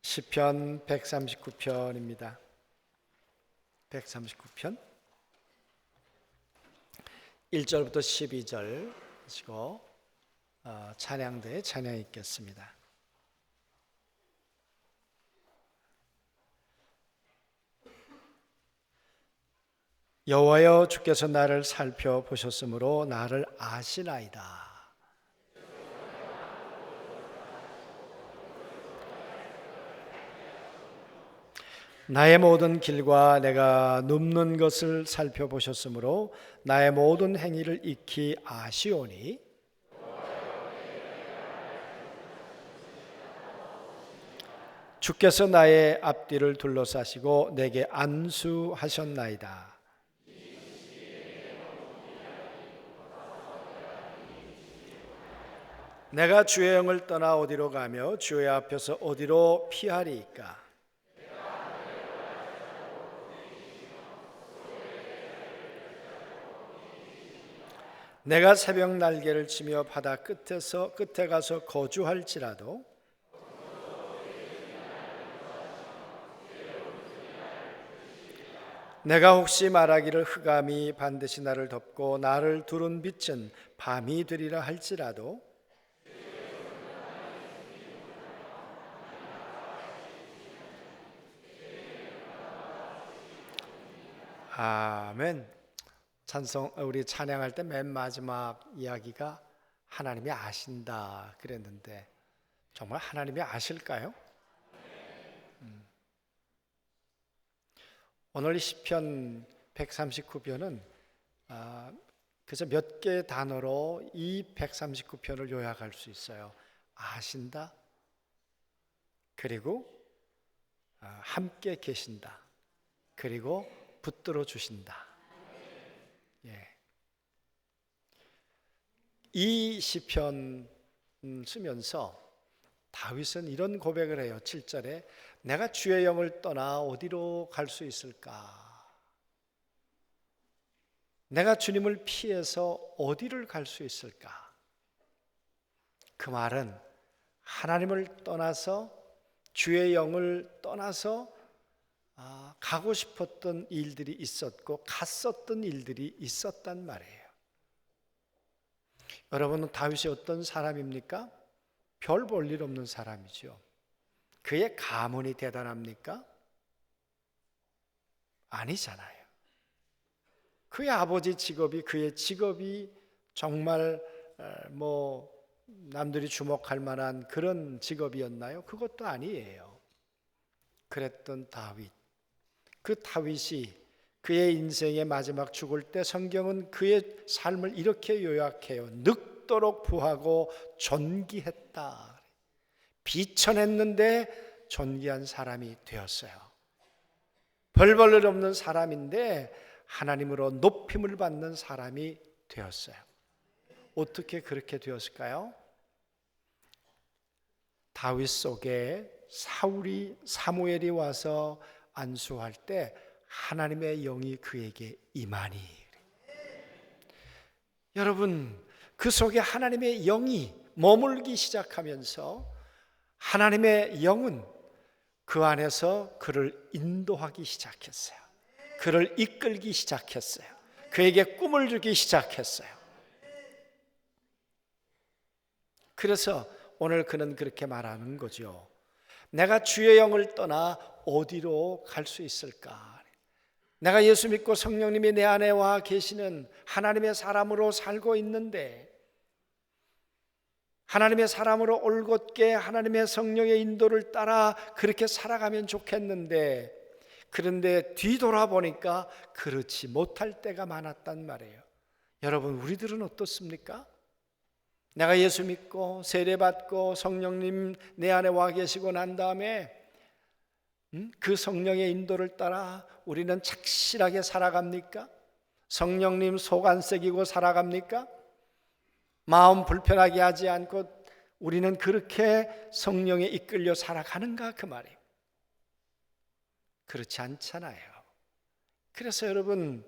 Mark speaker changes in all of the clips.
Speaker 1: 시편 139편입니다. 139편 1절부터 12절 하시고 찬양대에 찬양 있겠습니다. 여호와여, 주께서 나를 살펴보셨으므로 나를 아시나이다. 나의 모든 길과 내가 눕는 것을 살펴보셨으므로 나의 모든 행위를 익히 아시오니, 주께서 나의 앞뒤를 둘러싸시고 내게 안수하셨나이다. 내가 주의 영을 떠나 어디로 가며 주의 앞에서 어디로 피하리이까? 내가 새벽 날개를 치며 바다 끝에 가서 거주할지라도 내가 혹시 말하기를 흑암이 반드시 나를 덮고 나를 두른 빛은 밤이 되리라 할지라도 아멘. 우리 찬양할 때 맨 마지막 이야기가 하나님이 아신다 그랬는데 정말 하나님이 아실까요? 오늘 시편 139편은 그래서 몇 개의 단어로 이 139편을 요약할 수 있어요. 아신다, 그리고 함께 계신다, 그리고 붙들어 주신다. 이 시편 쓰면서 다윗은 이런 고백을 해요. 7절에 내가 주의 영을 떠나 어디로 갈 수 있을까? 내가 주님을 피해서 어디를 갈 수 있을까? 그 말은 하나님을 떠나서 주의 영을 떠나서 가고 싶었던 일들이 있었고 갔었던 일들이 있었단 말이에요. 여러분은 다윗이 어떤 사람입니까? 별 볼 일 없는 사람이죠. 그의 가문이 대단합니까? 아니잖아요. 그의 아버지 직업이 그의 직업이 정말 남들이 주목할 만한 그런 직업이었나요? 그것도 아니에요. 그랬던 다윗, 그 다윗이 그의 인생의 마지막 죽을 때 성경은 그의 삶을 이렇게 요약해요. 늙도록 부하고 존귀했다. 비천했는데 존귀한 사람이 되었어요. 별 볼 일 없는 사람인데 하나님으로 높임을 받는 사람이 되었어요. 어떻게 그렇게 되었을까요? 다윗 속에 사무엘이 와서 안수할 때 하나님의 영이 그에게 임하니. 여러분, 그 속에 하나님의 영이 머물기 시작하면서 하나님의 영은 그 안에서 그를 인도하기 시작했어요. 그를 이끌기 시작했어요. 그에게 꿈을 주기 시작했어요. 그래서 오늘 그는 그렇게 말하는 거죠. 내가 주의 영을 떠나 어디로 갈 수 있을까? 내가 예수 믿고 성령님이 내 안에 와 계시는 하나님의 사람으로 살고 있는데, 하나님의 사람으로 올곧게 하나님의 성령의 인도를 따라 그렇게 살아가면 좋겠는데, 그런데 뒤돌아보니까 그렇지 못할 때가 많았단 말이에요. 여러분, 우리들은 어떻습니까? 내가 예수 믿고 세례받고 성령님 내 안에 와 계시고 난 다음에 그 성령의 인도를 따라 우리는 착실하게 살아갑니까? 성령님 속 안 새기고 살아갑니까? 마음 불편하게 하지 않고 우리는 그렇게 성령에 이끌려 살아가는가 그 말이에요. 그렇지 않잖아요. 그래서 여러분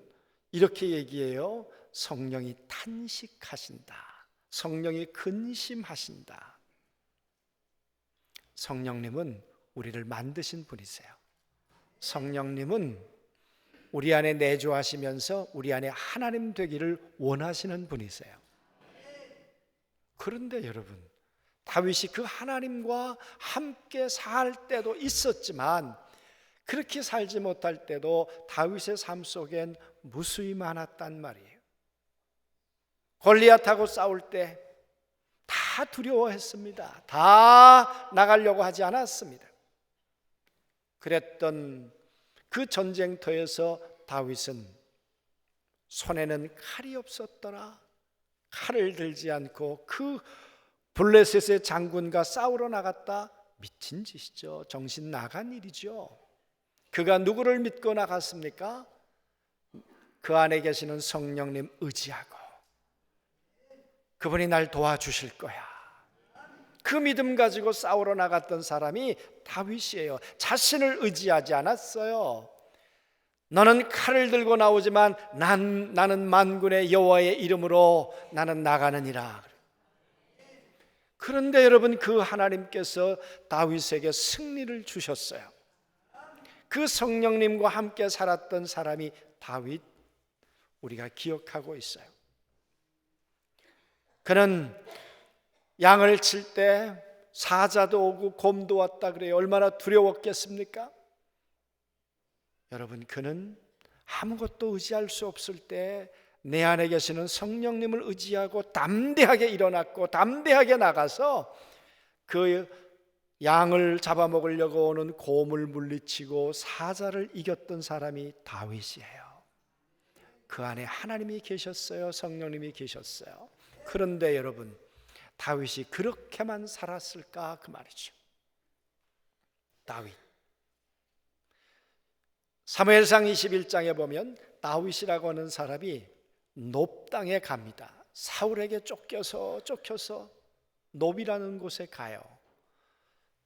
Speaker 1: 이렇게 얘기해요. 성령이 탄식하신다. 성령이 근심하신다. 성령님은 우리를 만드신 분이세요. 성령님은 우리 안에 내주하시면서 우리 안에 하나님 되기를 원하시는 분이세요. 그런데 여러분, 다윗이 그 하나님과 함께 살 때도 있었지만 그렇게 살지 못할 때도 다윗의 삶 속엔 무수히 많았단 말이에요. 골리앗하고 싸울 때 다 두려워했습니다. 다 나가려고 하지 않았습니다. 그랬던 그 전쟁터에서 다윗은 손에는 칼이 없었더라. 칼을 들지 않고 그 블레셋의 장군과 싸우러 나갔다. 미친 짓이죠. 정신 나간 일이죠. 그가 누구를 믿고 나갔습니까? 그 안에 계시는 성령님 의지하고 그분이 날 도와주실 거야. 그 믿음 가지고 싸우러 나갔던 사람이 다윗이에요. 자신을 의지하지 않았어요. 너는 칼을 들고 나오지만 나는 만군의 여호와의 이름으로 나는 나가느니라. 그런데 여러분, 그 하나님께서 다윗에게 승리를 주셨어요. 그 성령님과 함께 살았던 사람이 다윗, 우리가 기억하고 있어요. 그는 양을 칠 때 사자도 오고 곰도 왔다 그래요. 얼마나 두려웠겠습니까? 여러분, 그는 아무것도 의지할 수 없을 때 내 안에 계시는 성령님을 의지하고 담대하게 일어났고 담대하게 나가서 그 양을 잡아먹으려고 오는 곰을 물리치고 사자를 이겼던 사람이 다윗이에요. 그 안에 하나님이 계셨어요. 성령님이 계셨어요. 그런데 여러분, 다윗이 그렇게만 살았을까 그 말이죠. 다윗, 사무엘상 21장에 보면 다윗이라고 하는 사람이 놉 땅에 갑니다. 사울에게 쫓겨서 놉이라는 곳에 가요.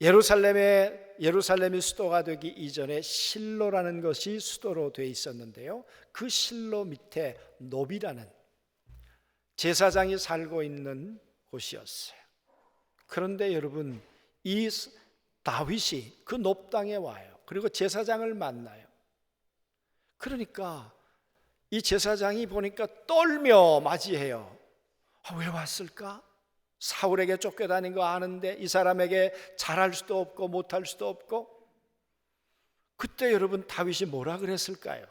Speaker 1: 예루살렘이 수도가 되기 이전에 실로라는 것이 수도로 되어 있었는데요. 그 실로 밑에 놉이라는 제사장이 살고 있는 곳이었어요. 그런데 여러분, 이 다윗이 그 놉 땅에 와요. 그리고 제사장을 만나요. 그러니까 이 제사장이 보니까 떨며 맞이해요. 왜 왔을까? 사울에게 쫓겨다닌 거 아는데 이 사람에게 잘할 수도 없고 못할 수도 없고. 그때 여러분, 다윗이 뭐라 그랬을까요?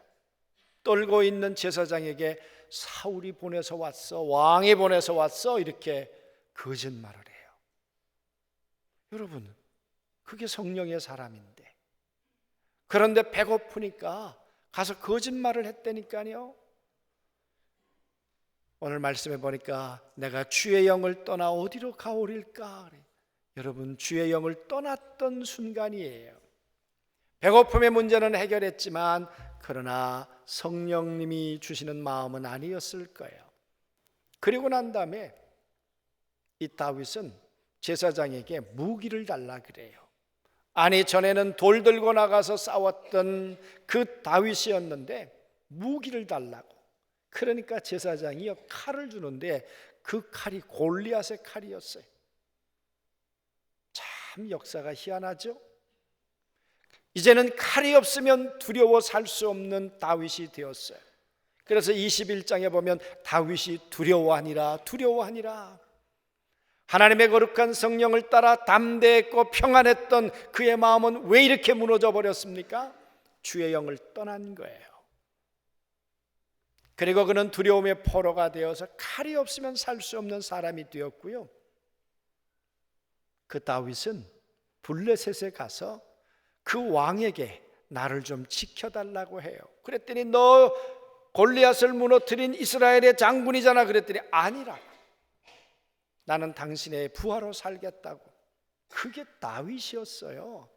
Speaker 1: 떨고 있는 제사장에게 사울이 보내서 왔어, 왕이 보내서 왔어, 이렇게 거짓말을 해요. 여러분, 그게 성령의 사람인데. 그런데 배고프니까 가서 거짓말을 했다니까요. 오늘 말씀해 보니까 내가 주의 영을 떠나 어디로 가오릴까? 여러분, 주의 영을 떠났던 순간이에요. 배고픔의 문제는 해결했지만 그러나 성령님이 주시는 마음은 아니었을 거예요. 그리고 난 다음에 이 다윗은 제사장에게 무기를 달라 그래요. 아니, 전에는 돌 들고 나가서 싸웠던 그 다윗이었는데 무기를 달라고. 그러니까 제사장이 칼을 주는데 그 칼이 골리앗의 칼이었어요. 참 역사가 희한하죠. 이제는 칼이 없으면 두려워 살 수 없는 다윗이 되었어요. 그래서 21장에 보면 다윗이 두려워하니라. 하나님의 거룩한 성령을 따라 담대했고 평안했던 그의 마음은 왜 이렇게 무너져 버렸습니까? 주의 영을 떠난 거예요. 그리고 그는 두려움의 포로가 되어서 칼이 없으면 살 수 없는 사람이 되었고요. 그 다윗은 블레셋에 가서 그 왕에게 나를 좀 지켜달라고 해요. 그랬더니 너 골리앗을 무너뜨린 이스라엘의 장군이잖아. 그랬더니 아니라고. 나는 당신의 부하로 살겠다고. 그게 다윗이었어요.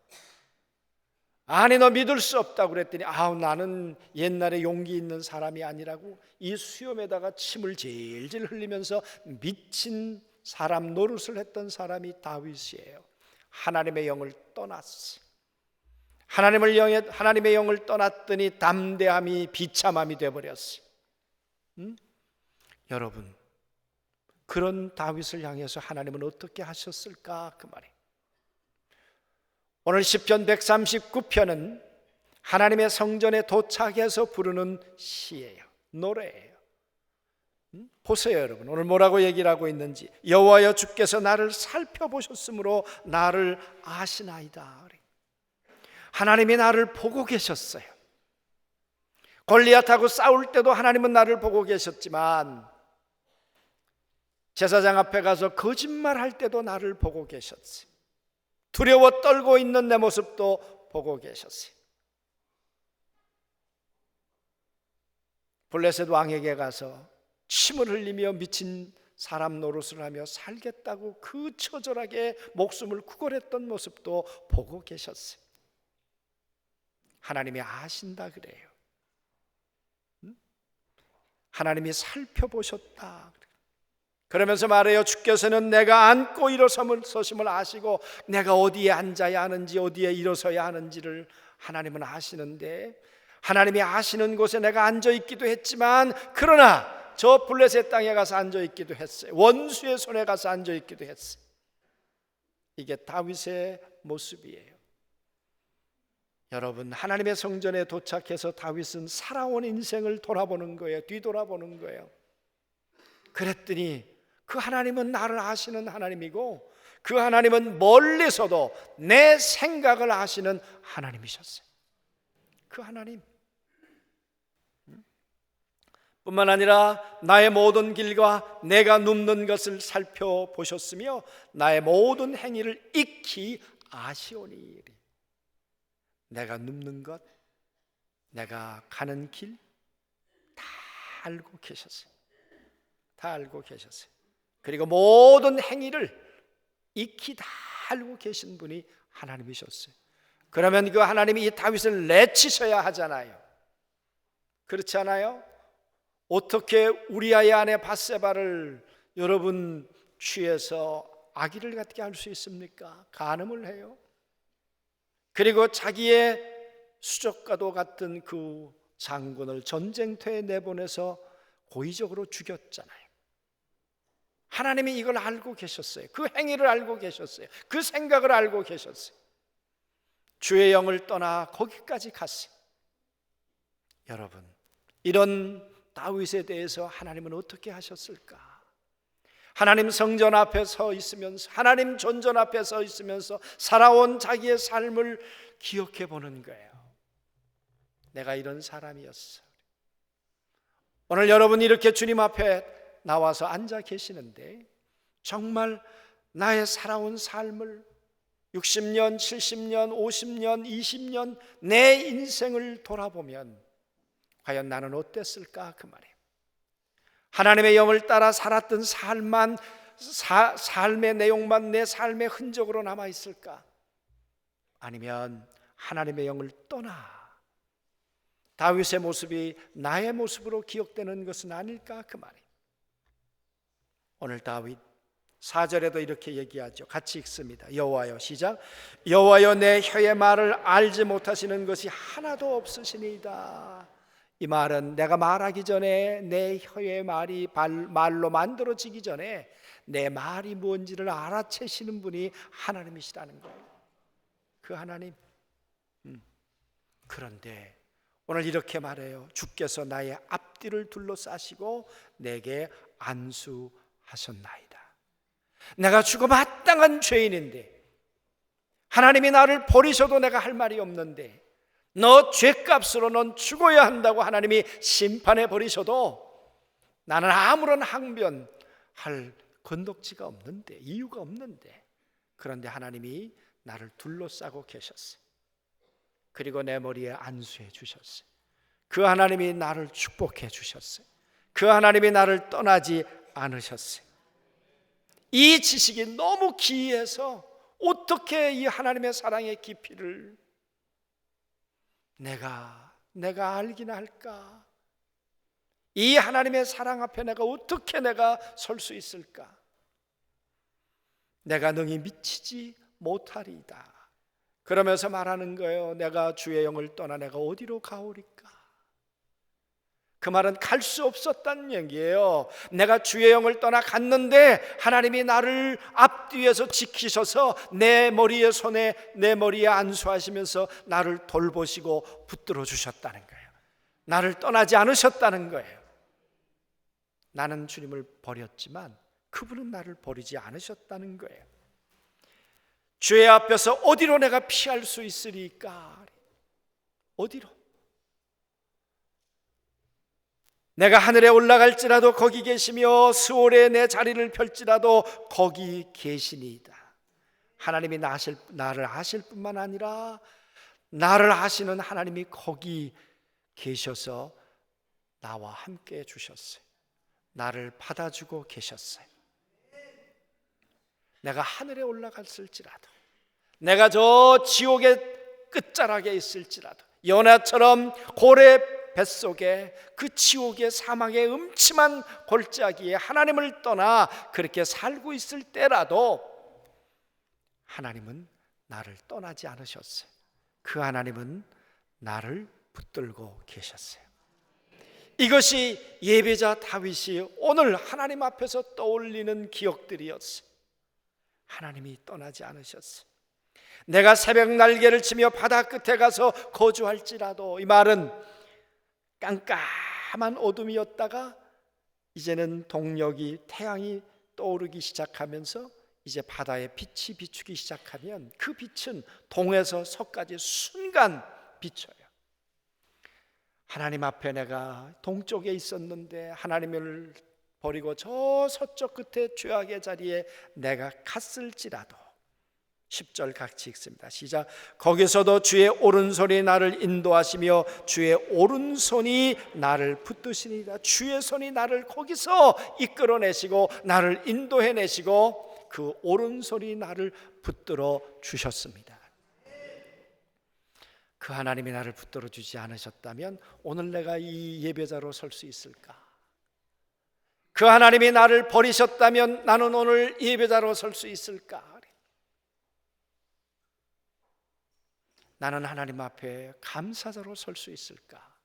Speaker 1: 아니, 너 믿을 수 없다고 그랬더니 나는 옛날에 용기 있는 사람이 아니라고. 이 수염에다가 침을 질질 흘리면서 미친 사람 노릇을 했던 사람이 다윗이에요. 하나님의 영을 떠났어. 하나님의 영을 떠났더니 담대함이 비참함이 되어버렸어요. 여러분, 그런 다윗을 향해서 하나님은 어떻게 하셨을까 그 말이에요. 오늘 시편 139편은 하나님의 성전에 도착해서 부르는 시예요. 노래예요. 보세요 여러분, 오늘 뭐라고 얘기를 하고 있는지. 여호와여 주께서 나를 살펴보셨으므로 나를 아시나이다. 하나님이 나를 보고 계셨어요. 골리앗하고 싸울 때도 하나님은 나를 보고 계셨지만 제사장 앞에 가서 거짓말할 때도 나를 보고 계셨어요. 두려워 떨고 있는 내 모습도 보고 계셨어요. 블레셋 왕에게 가서 침을 흘리며 미친 사람 노릇을 하며 살겠다고 그 처절하게 목숨을 구걸했던 모습도 보고 계셨어요. 하나님이 아신다 그래요. 하나님이 살펴보셨다. 그러면서 말해요. 주께서는 내가 앉고 일어서심을 아시고 내가 어디에 앉아야 하는지 어디에 일어서야 하는지를 하나님은 아시는데, 하나님이 아시는 곳에 내가 앉아있기도 했지만 그러나 저 블레셋 땅에 가서 앉아있기도 했어요. 원수의 손에 가서 앉아있기도 했어요. 이게 다윗의 모습이에요. 여러분, 하나님의 성전에 도착해서 다윗은 살아온 인생을 돌아보는 거예요. 뒤돌아보는 거예요. 그랬더니 그 하나님은 나를 아시는 하나님이고 그 하나님은 멀리서도 내 생각을 아시는 하나님이셨어요. 그 하나님 뿐만 아니라 나의 모든 길과 내가 눕는 것을 살펴보셨으며 나의 모든 행위를 익히 아시오니. 내가 눕는 것, 내가 가는 길 다 알고 계셨어요. 다 알고 계셨어요. 그리고 모든 행위를 익히 다 알고 계신 분이 하나님이셨어요. 그러면 그 하나님이 이 다윗을 내치셔야 하잖아요. 그렇지 않아요? 어떻게 우리아의 아내 밧세바를 여러분 취해서 아기를 갖게 할 수 있습니까? 간음을 해요. 그리고 자기의 수족과도 같은 그 장군을 전쟁터에 내보내서 고의적으로 죽였잖아요. 하나님이 이걸 알고 계셨어요. 그 행위를 알고 계셨어요. 그 생각을 알고 계셨어요. 주의 영을 떠나 거기까지 갔어요. 여러분, 이런 다윗에 대해서 하나님은 어떻게 하셨을까? 하나님 성전 앞에 서 있으면서, 하나님 존전 앞에 서 있으면서 살아온 자기의 삶을 기억해 보는 거예요. 내가 이런 사람이었어. 오늘 여러분 이렇게 주님 앞에 나와서 앉아 계시는데 정말 나의 살아온 삶을 60년, 70년, 50년, 20년 내 인생을 돌아보면 과연 나는 어땠을까? 그 말이에요. 하나님의 영을 따라 살았던 삶의 내용만 내 삶의 흔적으로 남아있을까? 아니면 하나님의 영을 떠나 다윗의 모습이 나의 모습으로 기억되는 것은 아닐까? 그 말이에요. 오늘 다윗 4절에도 이렇게 얘기하죠. 같이 읽습니다. 여호와여, 시작. 여호와여, 내 혀의 말을 알지 못하시는 것이 하나도 없으시니이다. 이 말은 내가 말하기 전에 내 혀의 말이 말로 만들어지기 전에 내 말이 뭔지를 알아채시는 분이 하나님이시라는 거예요. 그 하나님. 그런데 오늘 이렇게 말해요. 주께서 나의 앞뒤를 둘러싸시고 내게 안수하셨나이다. 내가 죽어 마땅한 죄인인데 하나님이 나를 버리셔도 내가 할 말이 없는데 너 죄값으로 넌 죽어야 한다고 하나님이 심판해 버리셔도 나는 아무런 항변할 건덕지가 없는데, 이유가 없는데, 그런데 하나님이 나를 둘러싸고 계셨어요. 그리고 내 머리에 안수해 주셨어요. 그 하나님이 나를 축복해 주셨어요. 그 하나님이 나를 떠나지 않으셨어요. 이 지식이 너무 기이해서 어떻게 이 하나님의 사랑의 깊이를 내가 알기나 할까? 이 하나님의 사랑 앞에 내가 어떻게 설 수 있을까? 내가 능히 미치지 못하리이다. 그러면서 말하는 거예요. 내가 주의 영을 떠나 내가 어디로 가오리까? 그 말은 갈 수 없었다는 얘기예요. 내가 주의 영을 떠나 갔는데 하나님이 나를 앞뒤에서 지키셔서 내 머리에 손에 내 머리에 안수하시면서 나를 돌보시고 붙들어 주셨다는 거예요. 나를 떠나지 않으셨다는 거예요. 나는 주님을 버렸지만 그분은 나를 버리지 않으셨다는 거예요. 주의 앞에서 어디로 내가 피할 수 있으리까? 어디로? 내가 하늘에 올라갈지라도 거기 계시며 스올에 내 자리를 펼지라도 거기 계시니이다. 하나님이 나를 아실 뿐만 아니라 나를 아시는 하나님이 거기 계셔서 나와 함께 해주셨어요. 나를 받아주고 계셨어요. 내가 하늘에 올라갔을지라도, 내가 저 지옥의 끝자락에 있을지라도, 요나처럼 고래 뱃속에 그 지옥의 사망의 음침한 골짜기에 하나님을 떠나 그렇게 살고 있을 때라도 하나님은 나를 떠나지 않으셨어요. 그 하나님은 나를 붙들고 계셨어요. 이것이 예배자 다윗이 오늘 하나님 앞에서 떠올리는 기억들이었어요. 하나님이 떠나지 않으셨어요. 내가 새벽 날개를 치며 바다 끝에 가서 거주할지라도, 이 말은 깜깜한 어둠이었다가 이제는 동력이, 태양이 떠오르기 시작하면서 이제 바다에 빛이 비추기 시작하면 그 빛은 동에서 서까지 순간 비춰요. 하나님 앞에 내가 동쪽에 있었는데 하나님을 버리고 저 서쪽 끝에 죄악의 자리에 내가 갔을지라도, 10절 같이 읽습니다. 시작. 거기서도 주의 오른손이 나를 인도하시며 주의 오른손이 나를 붙드시니이다. 주의 손이 나를 거기서 이끌어내시고 나를 인도해내시고 그 오른손이 나를 붙들어 주셨습니다. 그 하나님이 나를 붙들어 주지 않으셨다면 오늘 내가 이 예배자로 설 수 있을까? 그 하나님이 나를 버리셨다면 나는 오늘 예배자로 설 수 있을까? 나는 하나님 앞에 감사자로 설 수 있을까?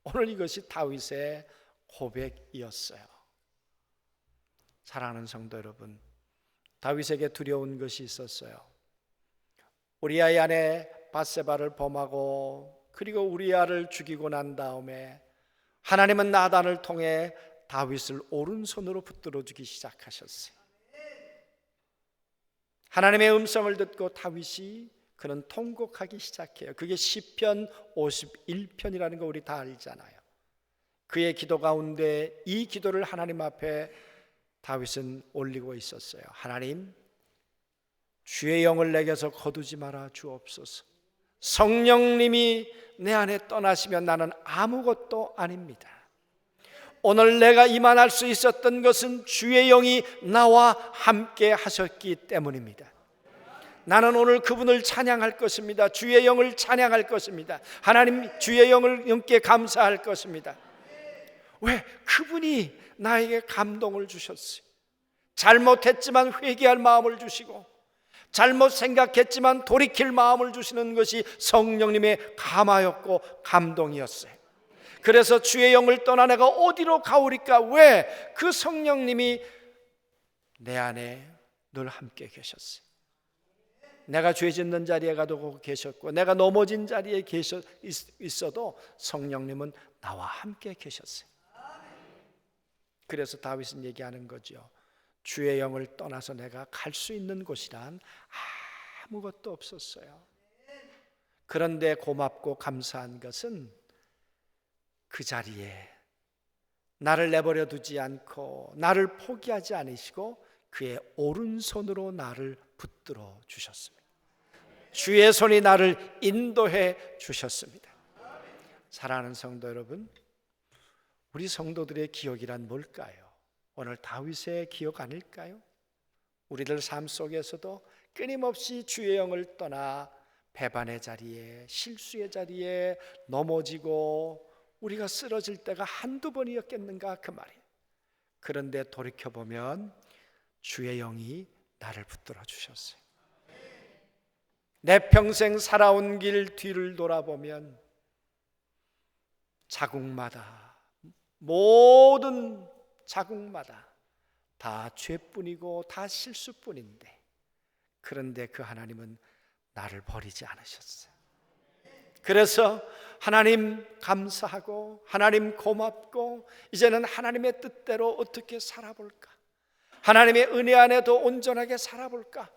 Speaker 1: 오늘 이것이 다윗의 고백이었어요. 사랑하는 성도 여러분, 다윗에게 두려운 것이 있었어요. 우리아의 아내 밧세바를 범하고 그리고 우리아를 죽이고 난 다음에 하나님은 나단을 통해 다윗을 오른손으로 붙들어 주기 시작하셨어요. 하나님의 음성을 듣고 다윗이 그는 통곡하기 시작해요. 그게 시편 51편이라는 거 우리 다 알잖아요. 그의 기도 가운데 이 기도를 하나님 앞에 다윗은 올리고 있었어요. 하나님, 주의 영을 내게서 거두지 말아 주옵소서. 성령님이 내 안에 떠나시면 나는 아무것도 아닙니다. 오늘 내가 이만할 수 있었던 것은 주의 영이 나와 함께 하셨기 때문입니다. 나는 오늘 그분을 찬양할 것입니다. 주의 영을 찬양할 것입니다. 하나님 주의 영께 감사할 것입니다. 왜? 그분이 나에게 감동을 주셨어요. 잘못했지만 회개할 마음을 주시고 잘못 생각했지만 돌이킬 마음을 주시는 것이 성령님의 감화였고 감동이었어요. 그래서 주의 영을 떠나 내가 어디로 가오리까? 왜? 그 성령님이 내 안에 늘 함께 계셨어요. 내가 죄 짓는 자리에 가도 계셨고 내가 넘어진 자리에 있어도 성령님은 나와 함께 계셨어요. 그래서 다윗은 얘기하는 거죠. 주의 영을 떠나서 내가 갈 수 있는 곳이란 아무것도 없었어요. 그런데 고맙고 감사한 것은 그 자리에 나를 내버려 두지 않고 나를 포기하지 않으시고 그의 오른손으로 나를 붙들어 주셨습니다. 주의 손이 나를 인도해 주셨습니다. 사랑하는 성도 여러분, 우리 성도들의 기억이란 뭘까요? 오늘 다윗의 기억 아닐까요? 우리들 삶 속에서도 끊임없이 주의 영을 떠나 배반의 자리에, 실수의 자리에 넘어지고 우리가 쓰러질 때가 한두 번이었겠는가 그 말이에요. 그런데 돌이켜보면 주의 영이 나를 붙들어 주셨어요. 내 평생 살아온 길 뒤를 돌아보면 자국마다 모든 자국마다 다 죄뿐이고 다 실수뿐인데, 그런데 그 하나님은 나를 버리지 않으셨어요. 그래서 하나님 감사하고 하나님 고맙고 이제는 하나님의 뜻대로 어떻게 살아볼까? 하나님의 은혜 안에도 온전하게 살아볼까?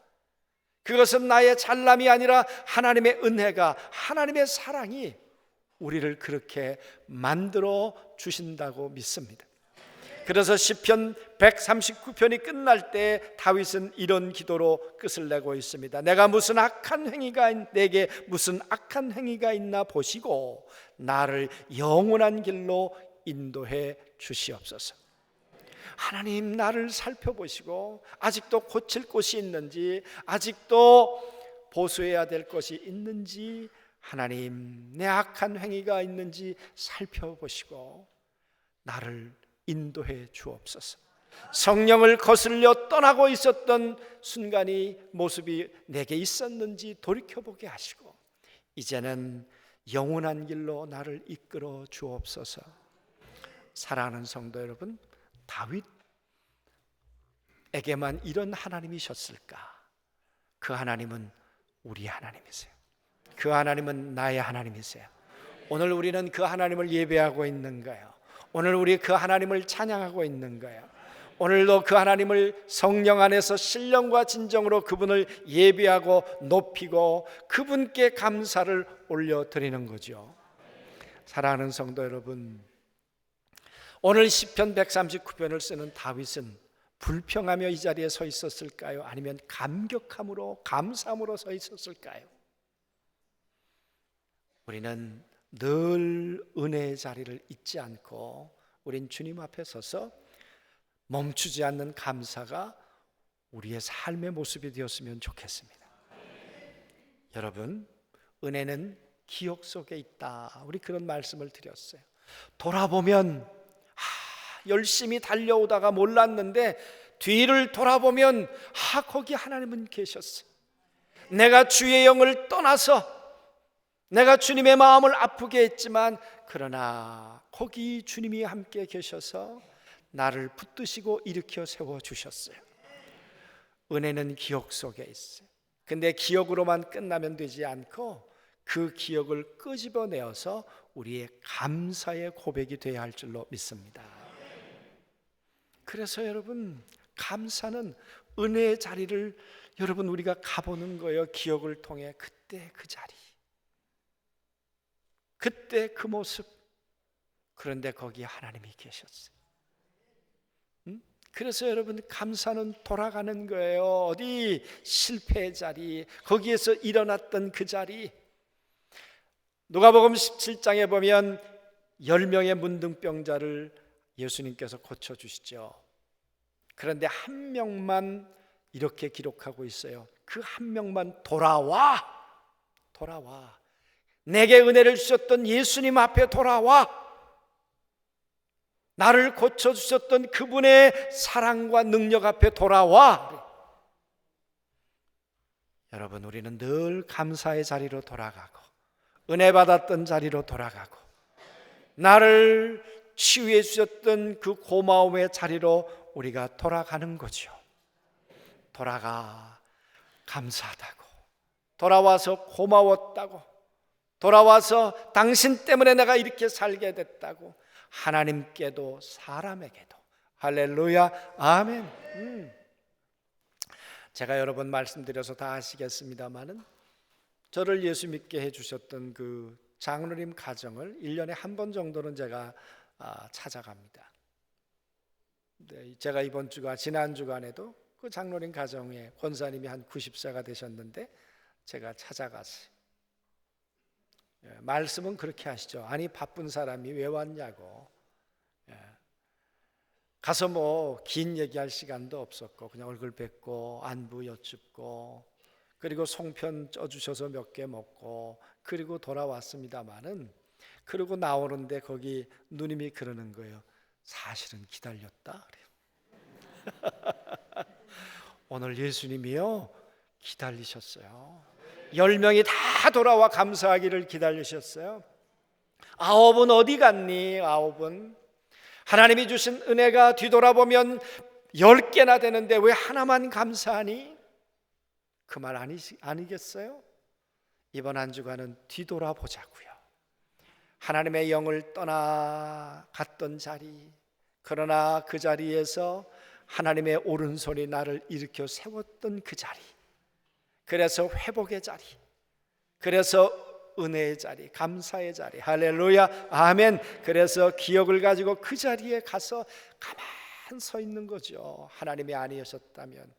Speaker 1: 그것은 나의 잘남이 아니라 하나님의 은혜가, 하나님의 사랑이 우리를 그렇게 만들어 주신다고 믿습니다. 그래서 시편 139편이 끝날 때 다윗은 이런 기도로 끝을 내고 있습니다. 내게 무슨 악한 행위가 있나 보시고 나를 영원한 길로 인도해 주시옵소서. 하나님, 나를 살펴보시고 아직도 고칠 곳이 있는지, 아직도 보수해야 될 것이 있는지, 하나님 내 악한 행위가 있는지 살펴보시고 나를 인도해 주옵소서. 성령을 거슬려 떠나고 있었던 순간이, 모습이 내게 있었는지 돌이켜보게 하시고 이제는 영원한 길로 나를 이끌어 주옵소서. 사랑하는 성도 여러분, 다윗에게만 이런 하나님이셨을까? 그 하나님은 우리 하나님이세요. 그 하나님은 나의 하나님이세요. 오늘 우리는 그 하나님을 예배하고 있는가요? 오늘 우리 그 하나님을 찬양하고 있는가요? 오늘도 그 하나님을 성령 안에서 신령과 진정으로 그분을 예배하고 높이고 그분께 감사를 올려드리는 거죠. 사랑하는 성도 여러분, 오늘 시편 139편을 쓰는 다윗은 불평하며 이 자리에 서 있었을까요? 아니면 감격함으로, 감사함으로 서 있었을까요? 우리는 늘 은혜의 자리를 잊지 않고 우린 주님 앞에 서서 멈추지 않는 감사가 우리의 삶의 모습이 되었으면 좋겠습니다. 여러분, 은혜는 기억 속에 있다, 우리 그런 말씀을 드렸어요. 돌아보면 열심히 달려오다가 몰랐는데 뒤를 돌아보면 거기 하나님은 계셨어요. 내가 주의 영을 떠나서 내가 주님의 마음을 아프게 했지만 그러나 거기 주님이 함께 계셔서 나를 붙드시고 일으켜 세워주셨어요. 은혜는 기억 속에 있어요. 근데 기억으로만 끝나면 되지 않고 그 기억을 끄집어내어서 우리의 감사의 고백이 되어야 할 줄로 믿습니다. 그래서 여러분, 감사는 은혜의 자리를 여러분 우리가 가보는 거예요. 기억을 통해 그때 그 자리, 그때 그 모습, 그런데 거기 하나님이 계셨어요. 그래서 여러분, 감사는 돌아가는 거예요. 어디 실패의 자리, 거기에서 일어났던 그 자리. 누가복음 17장에 보면 10명의 문둥병자를 예수님께서 고쳐주시죠. 그런데 한 명만 이렇게 기록하고 있어요. 그 한 명만 돌아와, 내게 은혜를 주셨던 예수님 앞에 돌아와, 나를 고쳐주셨던 그분의 사랑과 능력 앞에 돌아와. 여러분, 우리는 늘 감사의 자리로 돌아가고 은혜 받았던 자리로 돌아가고 나를 치유해 주셨던 그 고마움의 자리로 우리가 돌아가는 거죠. 돌아가 감사하다고, 돌아와서 고마웠다고, 돌아와서 당신 때문에 내가 이렇게 살게 됐다고, 하나님께도 사람에게도. 할렐루야, 아멘. 제가 여러 번 말씀드려서 다 아시겠습니다마는 저를 예수 믿게 해주셨던 그 장로님 가정을 1년에 한 번 정도는 제가 찾아갑니다. 네, 제가 이번 주가 지난 주간에도 그 장로님 가정에 권사님이 한 90세가 되셨는데 제가 찾아갔어요. 말씀은 그렇게 하시죠. 아니, 바쁜 사람이 왜 왔냐고. 가서 뭐 긴 얘기할 시간도 없었고 그냥 얼굴 뵙고 안부 여쭙고 그리고 송편 쪄주셔서 몇 개 먹고 그리고 돌아왔습니다마는, 그리고 나오는데 거기 누님이 그러는 거예요. 사실은 기다렸다 그래요. 오늘 예수님이요 기다리셨어요. 10명이 다 돌아와 감사하기를 기다리셨어요. 9은 어디 갔니? 9은 하나님이 주신 은혜가 뒤돌아보면 10개나 되는데 왜 하나만 감사하니? 그 말 아니겠어요? 이번 한 주간은 뒤돌아보자고요. 하나님의 영을 떠나갔던 자리, 그러나 그 자리에서 하나님의 오른손이 나를 일으켜 세웠던 그 자리, 그래서 회복의 자리, 그래서 은혜의 자리, 감사의 자리, 할렐루야, 아멘. 그래서 기억을 가지고 그 자리에 가서 가만 서 있는 거죠. 하나님이 아니셨다면.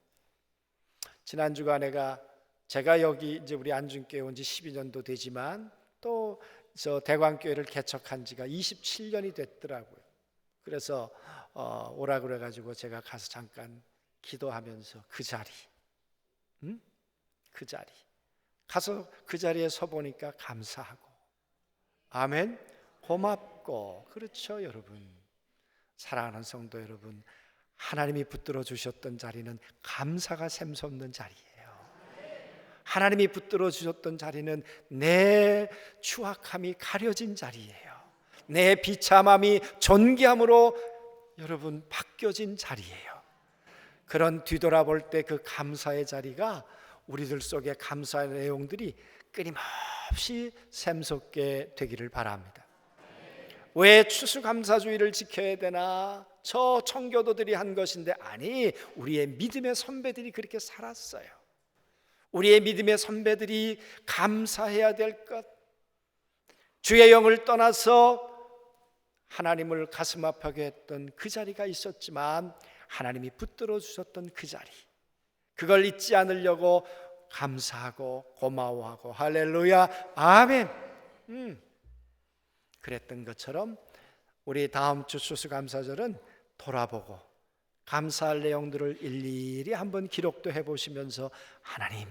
Speaker 1: 지난 주간에가 제가 여기 이제 우리 안중교회 온 지 12년도 되지만 또 저 대광교회를 개척한 지가 27년이 됐더라고요. 그래서 오라 그래가지고 제가 가서 잠깐 기도하면서 그 자리, 그 자리 가서 그 자리에 서 보니까 감사하고, 아멘, 고맙고. 그렇죠 여러분. 사랑하는 성도 여러분, 하나님이 붙들어 주셨던 자리는 감사가 샘솟는 자리예요. 하나님이 붙들어 주셨던 자리는 내 추악함이 가려진 자리예요. 내 비참함이 존귀함으로 여러분 바뀌어진 자리예요. 그런 뒤돌아볼 때 그 감사의 자리가 우리들 속에 감사의 내용들이 끊임없이 샘솟게 되기를 바랍니다. 왜 추수감사주의를 지켜야 되나? 저 청교도들이 한 것인데, 아니, 우리의 믿음의 선배들이 그렇게 살았어요. 우리의 믿음의 선배들이 감사해야 될 것, 주의 영을 떠나서 하나님을 가슴 아프게 했던 그 자리가 있었지만 하나님이 붙들어 주셨던 그 자리, 그걸 잊지 않으려고 감사하고 고마워하고, 할렐루야, 아멘. 그랬던 것처럼 우리 다음 주 추수감사절은 돌아보고 감사할 내용들을 일일이 한번 기록도 해보시면서, 하나님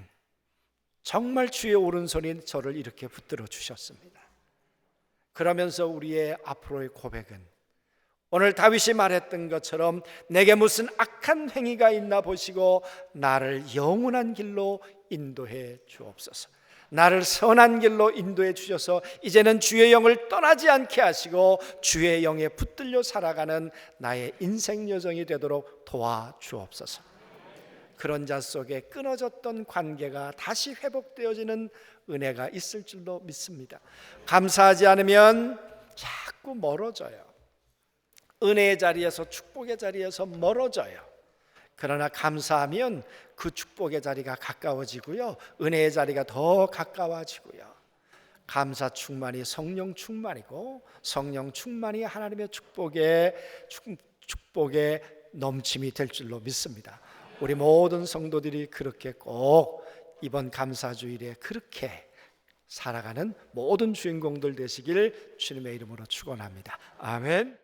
Speaker 1: 정말 주의 오른손이 저를 이렇게 붙들어 주셨습니다. 그러면서 우리의 앞으로의 고백은 오늘 다윗이 말했던 것처럼 내게 무슨 악한 행위가 있나 보시고 나를 영원한 길로 인도해 주옵소서. 나를 선한 길로 인도해 주셔서 이제는 주의 영을 떠나지 않게 하시고 주의 영에 붙들려 살아가는 나의 인생 여정이 되도록 도와주옵소서. 그런 자 속에 끊어졌던 관계가 다시 회복되어지는 은혜가 있을 줄로 믿습니다. 감사하지 않으면 자꾸 멀어져요. 은혜의 자리에서, 축복의 자리에서 멀어져요. 그러나 감사하면 그 축복의 자리가 가까워지고요, 은혜의 자리가 더 가까워지고요. 감사 충만이 성령 충만이고, 성령 충만이 하나님의 축복의 넘침이 될 줄로 믿습니다. 우리 모든 성도들이 그렇게 꼭 이번 감사주일에 그렇게 살아가는 모든 주인공들 되시길 주님의 이름으로 축원합니다. 아멘.